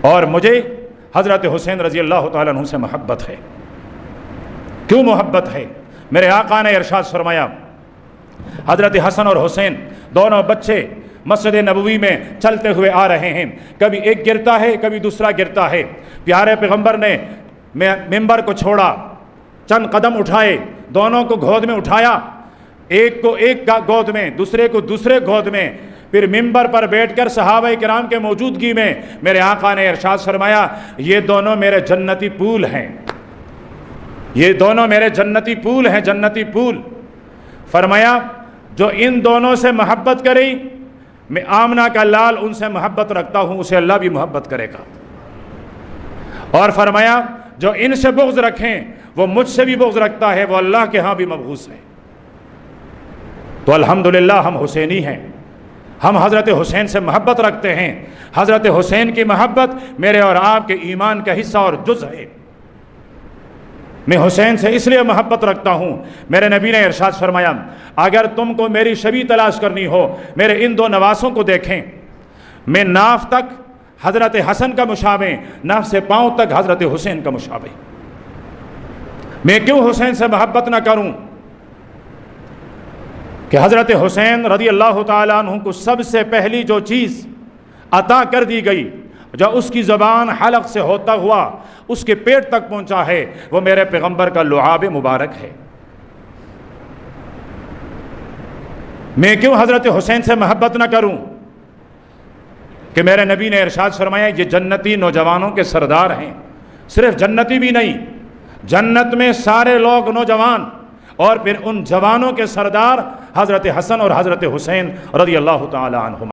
اور مجھے حضرت حسین رضی اللہ تعالیٰ عنہ سے محبت ہے۔ کیوں محبت ہے؟ میرے آقا نے ارشاد فرمایا، حضرت حسن اور حسین دونوں بچے مسجد نبوی میں چلتے ہوئے آ رہے ہیں، کبھی ایک گرتا ہے کبھی دوسرا گرتا ہے، پیارے پیغمبر نے ممبر کو چھوڑا، چند قدم اٹھائے، دونوں کو گود میں اٹھایا، ایک کو ایک گود میں، دوسرے کو دوسرے گود میں، پھر ممبر پر بیٹھ کر صحابہ کرام کے موجودگی میں میرے آقا نے ارشاد فرمایا، یہ دونوں میرے جنتی پھول ہیں، یہ دونوں میرے جنتی پھول ہیں، جنتی پھول۔ فرمایا جو ان دونوں سے محبت کرے، میں آمنہ کا لال ان سے محبت رکھتا ہوں، اسے اللہ بھی محبت کرے گا۔ اور فرمایا جو ان سے بغض رکھیں وہ مجھ سے بھی بغض رکھتا ہے، وہ اللہ کے ہاں بھی مبغوض ہے۔ تو الحمدللہ ہم حسینی ہیں، ہم حضرت حسین سے محبت رکھتے ہیں۔ حضرت حسین کی محبت میرے اور آپ کے ایمان کا حصہ اور جز ہے۔ میں حسین سے اس لیے محبت رکھتا ہوں، میرے نبی نے ارشاد فرمایا، اگر تم کو میری شبیہ تلاش کرنی ہو، میرے ان دو نواسوں کو دیکھیں، میں ناف تک حضرت حسن کا مشابہ، ناف سے پاؤں تک حضرت حسین کا مشابہ۔ میں کیوں حسین سے محبت نہ کروں؟ کہ حضرت حسین رضی اللہ تعالیٰ عنہ کو سب سے پہلی جو چیز عطا کر دی گئی، جو اس کی زبان حلق سے ہوتا ہوا اس کے پیٹ تک پہنچا ہے، وہ میرے پیغمبر کا لعاب مبارک ہے۔ میں کیوں حضرت حسین سے محبت نہ کروں؟ کہ میرے نبی نے ارشاد فرمایا، یہ جنتی نوجوانوں کے سردار ہیں۔ صرف جنتی بھی نہیں، جنت میں سارے لوگ نوجوان، اور پھر ان جوانوں کے سردار حضرت حسن اور حضرت حسین رضی اللہ تعالی عنہما۔